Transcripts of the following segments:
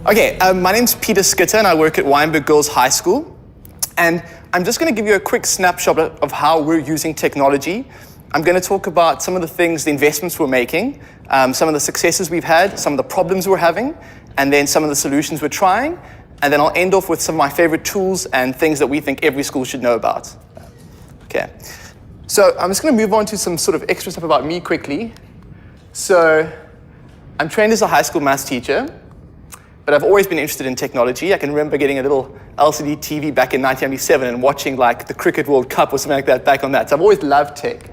Okay, my name's Peter Schutte and I work at WYNBERG Girls High School. And I'm just going to give you a quick snapshot of how we're using technology. I'm going to talk about some of the things, the investments we're making, some of the successes we've had, some of the problems we're having, and then some of the solutions we're trying. And then I'll end off with some of my favorite tools and things that we think every school should know about. Okay, so I'm just going to move on to some sort of extra stuff about me quickly. So I'm trained as a high school maths teacher, but I've always been interested in technology. I can remember getting a little LCD TV back in 1997 and watching like the Cricket World Cup or something like that back on that. So I've always loved tech.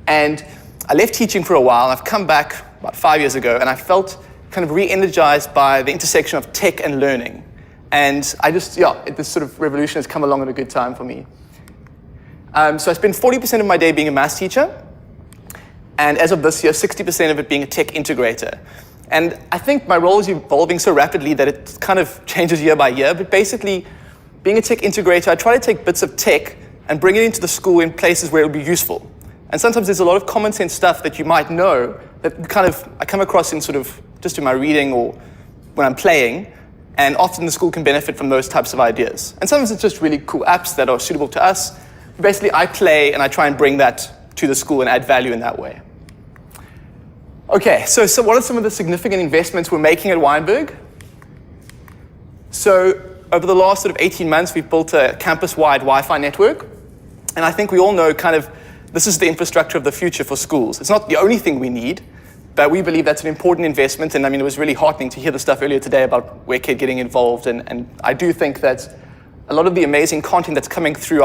And I left teaching for a while. I've come back about 5 years ago, and I felt kind of re-energized by the intersection of tech and learning. And I just, this sort of revolution has come along at a good time for me. So I spend 40% of my day being a maths teacher, and as of this year, 60% of it being a tech integrator. And I think my role is evolving so rapidly that it kind of changes year by year, but basically, being a tech integrator, I try to take bits of tech and bring it into the school in places where it will be useful. And sometimes there's a lot of common sense stuff that you might know that I come across in sort of just in my reading or when I'm playing, and often the school can benefit from those types of ideas. And sometimes it's just really cool apps that are suitable to us. Basically, I play and I try and bring that to the school and add value in that way. Okay, so what are some of the significant investments we're making at WYNBERG? So over the last sort of 18 months, we've built a campus-wide Wi-Fi network. And I think we all know this is the infrastructure of the future for schools. It's not the only thing we need, but we believe that's an important investment. And I mean, it was really heartening to hear the stuff earlier today about WCED getting involved. And I do think that a lot of the amazing content that's coming through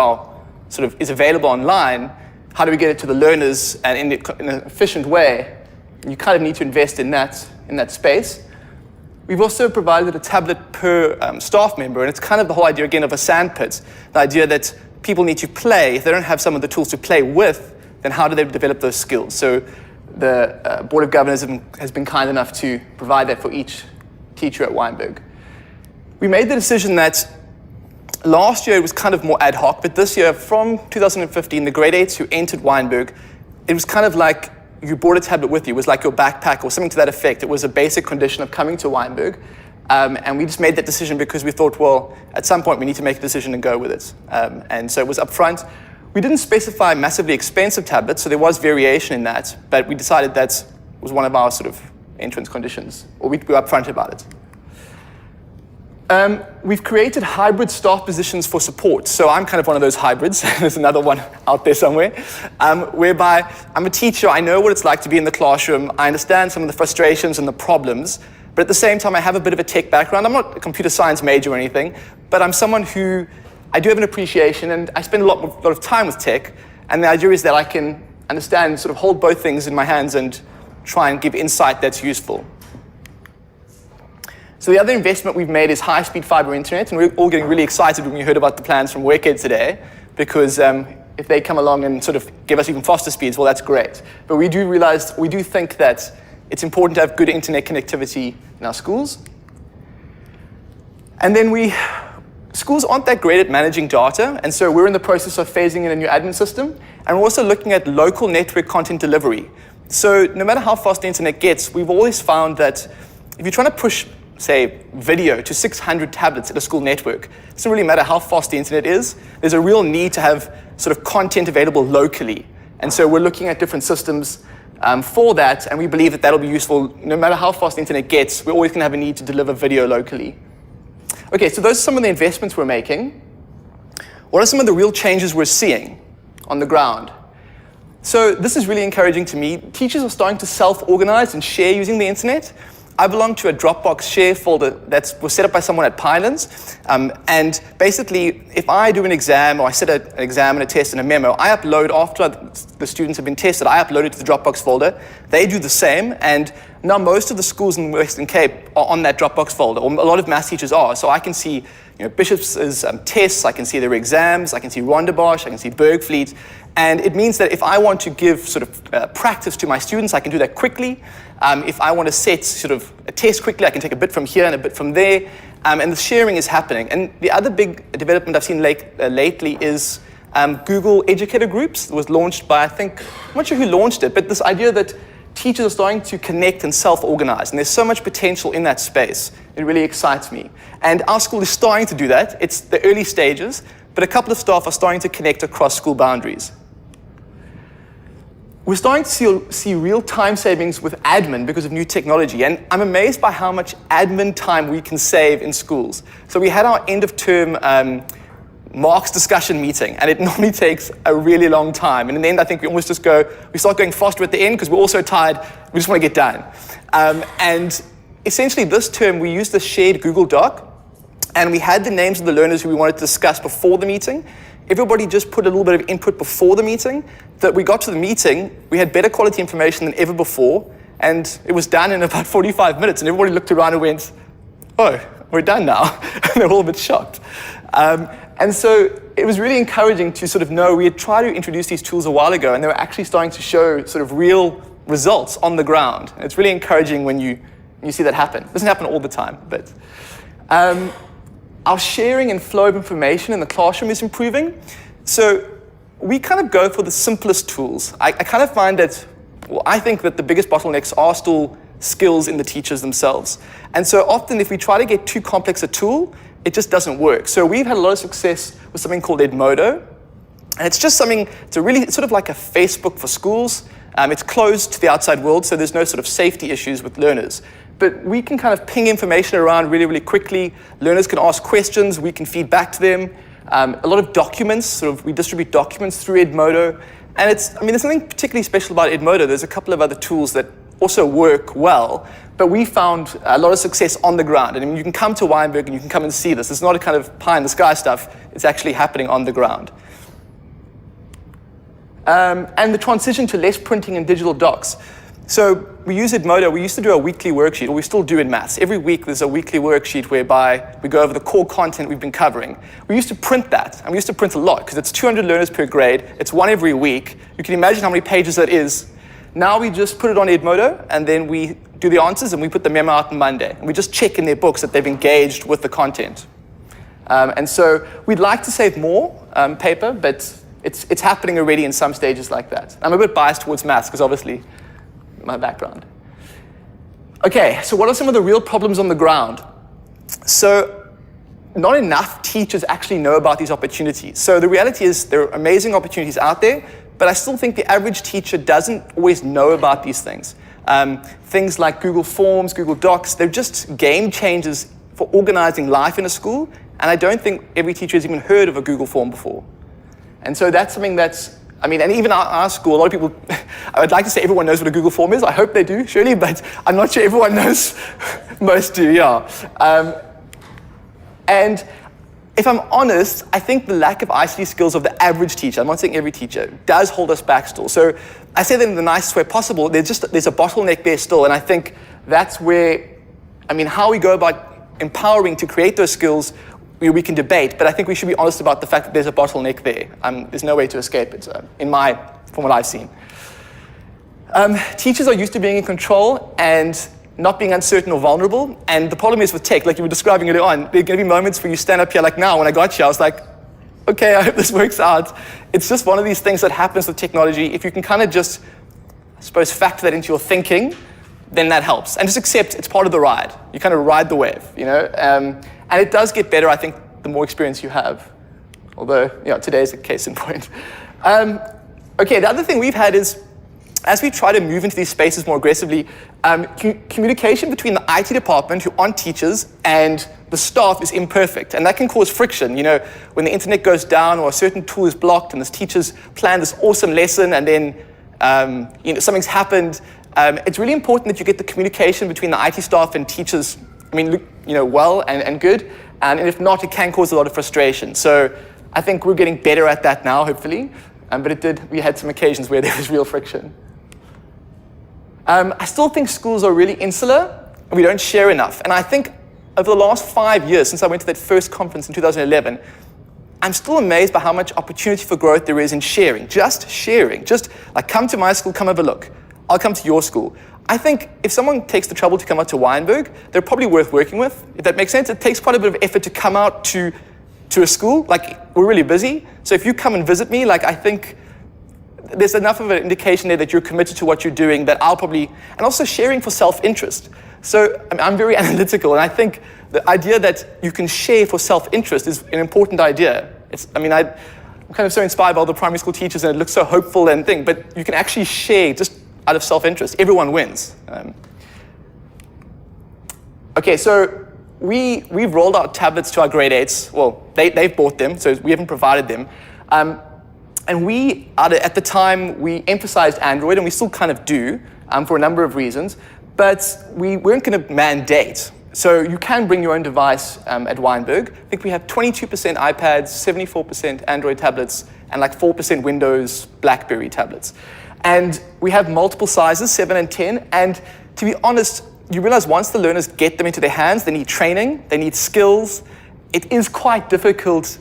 is available online. How do we get it to the learners and in an efficient way? You kind of need to invest in that space. We've also provided a tablet per staff member, and it's kind of the whole idea again of a sandpit. The idea that people need to play. If they don't have some of the tools to play with, then how do they develop those skills? So the Board of Governors has been kind enough to provide that for each teacher at WYNBERG. We made the decision that last year it was kind of more ad hoc, but this year, from 2015, the grade 8s who entered WYNBERG, it was kind of like you brought a tablet with you. It was like your backpack or something to that effect. It was a basic condition of coming to WYNBERG. And we just made that decision because we thought, well, at some point we need to make a decision and go with it. And so it was upfront. We didn't specify massively expensive tablets, so there was variation in that, but we decided that was one of our sort of entrance conditions, or we were upfront about it. We've created hybrid staff positions for support. So I'm kind of one of those hybrids. There's another one out there somewhere, whereby I'm a teacher. I know what it's like to be in the classroom. I understand some of the frustrations and the problems, but at the same time, I have a bit of a tech background. I'm not a computer science major or anything, but I'm someone who, I do have an appreciation, and I spend a lot of time with tech, and the idea is that I can understand, sort of hold both things in my hands and try and give insight that's useful. So the other investment we've made is high-speed fiber internet, and we're all getting really excited when we heard about the plans from WCED today, because if they come along and sort of give us even faster speeds, well, that's great. But we do think that it's important to have good internet connectivity in our schools. And then schools aren't that great at managing data, and so we're in the process of phasing in a new admin system, and we're also looking at local network content delivery. So no matter how fast the internet gets, we've always found that if you're trying to push, say, video to 600 tablets at a school network, it doesn't really matter how fast the internet is. There's a real need to have sort of content available locally. And so we're looking at different systems for that, and we believe that that'll be useful. No matter how fast the internet gets, we're always going to have a need to deliver video locally. Okay, so those are some of the investments we're making. What are some of the real changes we're seeing on the ground? So this is really encouraging to me. Teachers are starting to self-organize and share using the internet. I belong to a Dropbox share folder that was set up by someone at Pylands. And basically, if I do an exam, or I set an exam and a test and a memo, I upload, after the students have been tested, I upload it to the Dropbox folder. They do the same, and now most of the schools in Western Cape are on that Dropbox folder, or a lot of maths teachers are. So I can see Bishop's tests, I can see their exams, I can see Rondebosch, I can see Bergfleet. And it means that if I want to give sort of practice to my students, I can do that quickly. If I want to set sort of a test quickly, I can take a bit from here and a bit from there. And the sharing is happening. And the other big development I've seen lately is Google Educator groups. It was launched by, I'm not sure who launched it, but this idea that teachers are starting to connect and self-organize, and there's so much potential in that space. It really excites me. And our school is starting to do that. It's the early stages, but a couple of staff are starting to connect across school boundaries. We're starting to see real time savings with admin because of new technology, and I'm amazed by how much admin time we can save in schools. So we had our end of term marks discussion meeting, and it normally takes a really long time. And in the end, I think we start going faster at the end because we're all so tired, we just want to get done. And essentially this term, we used the shared Google Doc, and we had the names of the learners who we wanted to discuss before the meeting. Everybody just put a little bit of input before the meeting. That we got to the meeting, we had better quality information than ever before, and it was done in about 45 minutes, and everybody looked around and went, oh, we're done now. And they were all a bit shocked. And so it was really encouraging to sort of know we had tried to introduce these tools a while ago, and they were actually starting to show sort of real results on the ground. And it's really encouraging when you see that happen. It doesn't happen all the time, but our sharing and flow of information in the classroom is improving. So we kind of go for the simplest tools. I kind of find that, well, I think that the biggest bottlenecks are still skills in the teachers themselves. And so often if we try to get too complex a tool, it just doesn't work. So we've had a lot of success with something called Edmodo. And it's just something, it's sort of like a Facebook for schools. It's closed to the outside world, so there's no sort of safety issues with learners. But we can kind of ping information around really, really quickly. Learners can ask questions, we can feed back to them. A lot of documents, we distribute documents through Edmodo. And there's something particularly special about Edmodo. There's a couple of other tools that also work well, but we found a lot of success on the ground. And you can come to WYNBERG and you can come and see this. It's not a kind of pie in the sky stuff. It's actually happening on the ground. And the transition to less printing and digital docs. So we use Edmodo. We used to do a weekly worksheet, or we still do in maths. Every week there's a weekly worksheet whereby we go over the core content we've been covering. We used to print that, and we used to print a lot because it's 200 learners per grade. It's one every week. You can imagine how many pages that is. Now we just put it on Edmodo, and then we do the answers, and we put the memo out on Monday. And we just check in their books that they've engaged with the content. And so we'd like to save more paper, but it's happening already in some stages like that. I'm a bit biased towards maths because obviously my background. Okay, so what are some of the real problems on the ground? So not enough teachers actually know about these opportunities. So the reality is there are amazing opportunities out there, but I still think the average teacher doesn't always know about these things. Things like Google Forms, Google Docs, they're just game changers for organizing life in a school, and I don't think every teacher has even heard of a Google Form before. And so that's something that's, and even our school, a lot of people, I would like to say everyone knows what a Google Form is. I hope they do, surely, but I'm not sure everyone knows. Most do, yeah. And if I'm honest, I think the lack of ICT skills of the average teacher, I'm not saying every teacher, does hold us back still. So I say that in the nicest way possible. There's a bottleneck there still, and I think that's where, how we go about empowering to create those skills, we can debate, but I think we should be honest about the fact that there's a bottleneck there. There's no way to escape it, from what I've seen. Teachers are used to being in control and not being uncertain or vulnerable, and the problem is with tech, like you were describing earlier on, there are going to be moments where you stand up here, like now, when I got here, I was like, okay, I hope this works out. It's just one of these things that happens with technology. If you can kind of just, I suppose, factor that into your thinking, then that helps. And just accept it's part of the ride. You kind of ride the wave, and it does get better, I think, the more experience you have. Although, today is a case in point. Okay, the other thing we've had is, as we try to move into these spaces more aggressively, communication between the IT department, who aren't teachers, and the staff is imperfect. And that can cause friction. When the internet goes down or a certain tool is blocked and this teacher's planned this awesome lesson and then something's happened, it's really important that you get the communication between the IT staff and teachers well and good, and if not, it can cause a lot of frustration. So I think we're getting better at that now, hopefully, but we had some occasions where there was real friction. I still think schools are really insular, and we don't share enough. And I think over the last 5 years, since I went to that first conference in 2011, I'm still amazed by how much opportunity for growth there is in sharing. Just sharing. Just like, come to my school, come have a look. I'll come to your school. I think if someone takes the trouble to come out to WYNBERG, they're probably worth working with, if that makes sense. It takes quite a bit of effort to come out to a school. Like, we're really busy. So if you come and visit me, I think there's enough of an indication there that you're committed to what you're doing that I'll probably, and also sharing for self-interest. So I'm very analytical, and I think the idea that you can share for self-interest is an important idea. I'm kind of so inspired by all the primary school teachers, and it looks so hopeful and thing, but you can actually share just out of self-interest. Everyone wins. Okay, so we've rolled out tablets to our grade 8s. Well, they've bought them, so we haven't provided them. And we, at the time, we emphasized Android, and we still kind of do, for a number of reasons, but we weren't going to mandate. So you can bring your own device at WYNBERG. I think we have 22% iPads, 74% Android tablets, and like 4% Windows BlackBerry tablets. And we have multiple sizes, 7 and 10, and to be honest, you realize once the learners get them into their hands, they need training, they need skills. It is quite difficult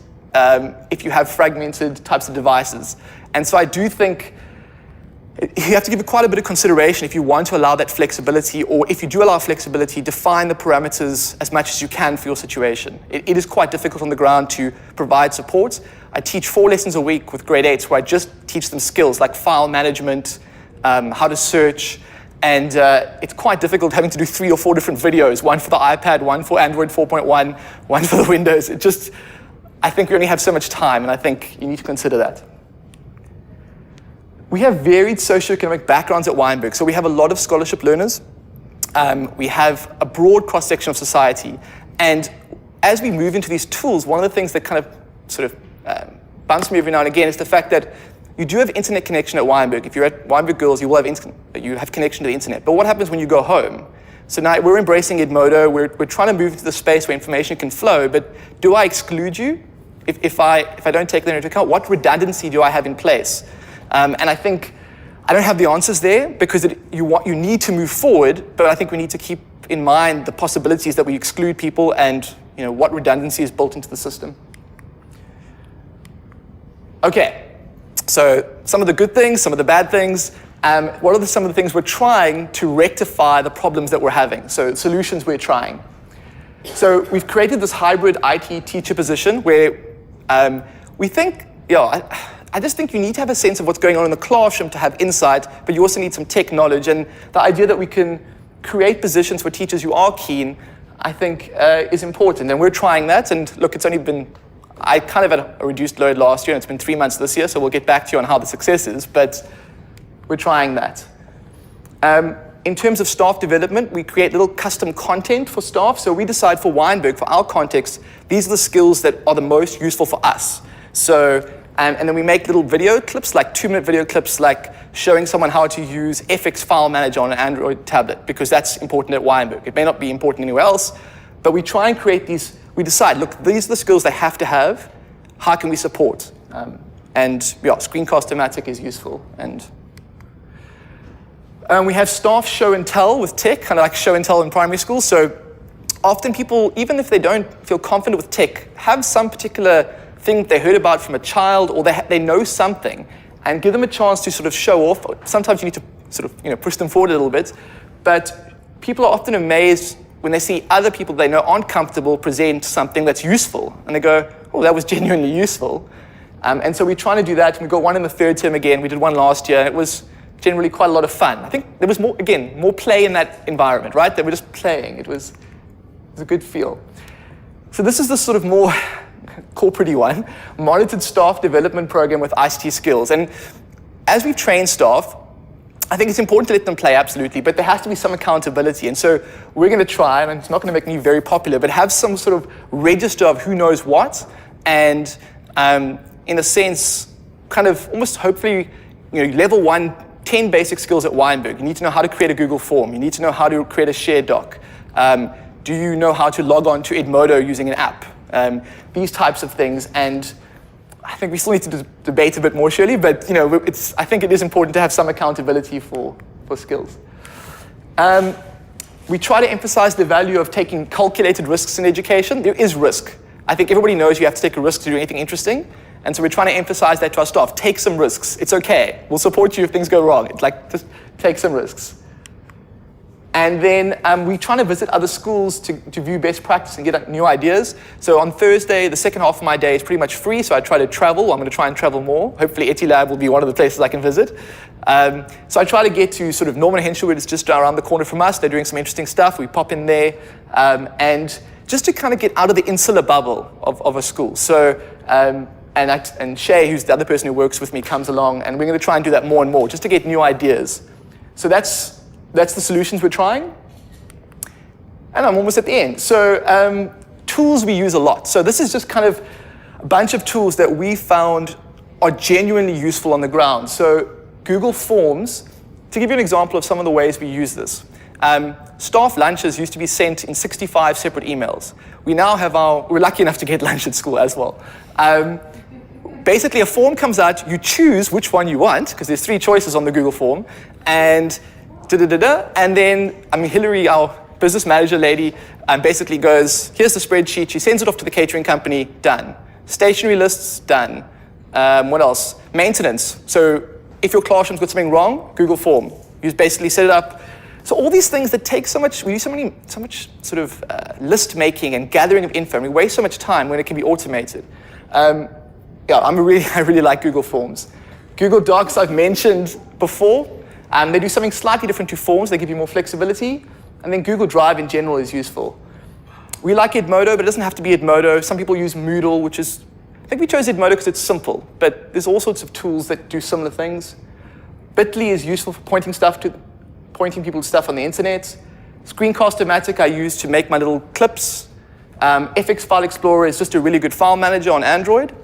if you have fragmented types of devices. And so I do think you have to give it quite a bit of consideration if you want to allow that flexibility, or if you do allow flexibility, define the parameters as much as you can for your situation. It is quite difficult on the ground to provide support. I teach 4 lessons a week with grade 8s where I just teach them skills like file management, how to search, and it's quite difficult having to do 3 or 4 different videos, one for the iPad, one for Android 4.1, one for the Windows. I think we only have so much time, and I think you need to consider that. We have varied socioeconomic backgrounds at WYNBERG, so we have a lot of scholarship learners. We have a broad cross-section of society, and as we move into these tools, one of the things that kind of sort of bumps me every now and again is the fact that you do have internet connection at WYNBERG. If you're at WYNBERG Girls, you have connection to the internet. But what happens when you go home? So now we're embracing Edmodo. We're trying to move into the space where information can flow. But do I exclude you if I don't take that into account? What redundancy do I have in place? And I think I don't have the answers there because you need to move forward. But I think we need to keep in mind the possibilities that we exclude people and what redundancy is built into the system. Okay. So some of the good things, some of the bad things. What are some of the things we're trying to rectify the problems that we're having? So solutions we're trying. So we've created this hybrid IT teacher position where we think, I just think you need to have a sense of what's going on in the classroom to have insight, but you also need some tech knowledge. And the idea that we can create positions for teachers who are keen, I think is important. And we're trying that. And look, it's only been, I kind of had a reduced load last year, and it's been 3 months this year, so we'll get back to you on how the success is, but we're trying that. In terms of staff development, we create little custom content for staff. So we decide for WYNBERG, for our context, these are the skills that are the most useful for us. So, and then we make little video clips, like 2-minute video clips, like showing someone how to use FX File Manager on an Android tablet, because that's important at WYNBERG. It may not be important anywhere else, but we try and create these. We decide, look, these are the skills they have to have. How can we support? Screencast-O-Matic is useful. And we have staff show and tell with tech, kind of like show and tell in primary school. So often people, even if they don't feel confident with tech, have some particular thing they heard about from a child, or they know something, and give them a chance to sort of show off. Sometimes you need to sort of push them forward a little bit. But people are often amazed when they see other people they know aren't comfortable present something that's useful. And they go, oh, that was genuinely useful. And so we're trying to do that. We got one in the 3rd term again. We did one last year, and it was generally quite a lot of fun. I think there was more play in that environment, right? They were just playing. It was a good feel. So this is the sort of more corporate-y one, monitored staff development program with ICT skills. And as we train staff, I think it's important to let them play, absolutely, but there has to be some accountability. And so we're going to try, and it's not going to make me very popular, but have some sort of register of who knows what, and in a sense, kind of almost hopefully, level 1, 10 basic skills at WYNBERG. You need to know how to create a Google form. You need to know how to create a shared doc. Do you know how to log on to Edmodo using an app? These types of things. And I think we still need to debate a bit more, surely, but I think it is important to have some accountability for skills. We try to emphasize the value of taking calculated risks in education. There is risk. I think everybody knows you have to take a risk to do anything interesting. And so we're trying to emphasize that to our staff. Take some risks. It's okay. We'll support you if things go wrong. It's like, just take some risks. And then we're trying to visit other schools to view best practice and get new ideas. So on Thursday, the second half of my day is pretty much free, so I try to travel. I'm going to try and travel more. Hopefully Etilab will be one of the places I can visit. So I try to get to sort of Norman Henshaw, it's just around the corner from us. They're doing some interesting stuff. We pop in there. And just to kind of get out of the insular bubble of a school. So, and Shay, who's the other person who works with me, comes along, and we're going to try and do that more and more, just to get new ideas. So that's the solutions we're trying. And I'm almost at the end. So tools we use a lot. So this is just kind of a bunch of tools that we found are genuinely useful on the ground. So Google Forms, to give you an example of some of the ways we use this. Staff lunches used to be sent in 65 separate emails. We now have we're lucky enough to get lunch at school as well. Basically, a form comes out, you choose which one you want, because there's 3 choices on the Google form, and and then, Hillary, our business manager lady, basically goes, here's the spreadsheet, she sends it off to the catering company, done. Stationery lists, done. What else? Maintenance. So if your classroom's got something wrong, Google form. You basically set it up. So all these things that take so much, we do so much sort of list making and gathering of info, and we waste so much time when it can be automated. I really like Google Forms. Google Docs I've mentioned before. They do something slightly different to Forms. They give you more flexibility. And then Google Drive in general is useful. We like Edmodo, but it doesn't have to be Edmodo. Some people use Moodle, which is, I think we chose Edmodo because it's simple, but there's all sorts of tools that do similar things. Bitly is useful for pointing people to stuff on the internet. Screencast-O-Matic I use to make my little clips. FX File Explorer is just a really good file manager on Android.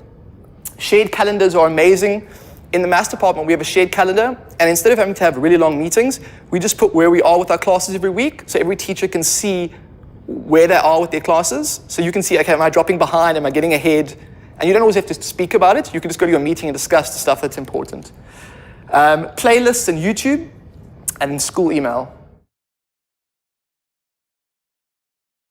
Shared calendars are amazing. In the maths department, we have a shared calendar, and instead of having to have really long meetings, we just put where we are with our classes every week, so every teacher can see where they are with their classes. So you can see, okay, am I dropping behind, am I getting ahead? And you don't always have to speak about it. You can just go to your meeting and discuss the stuff that's important. Playlists and YouTube, and then school email.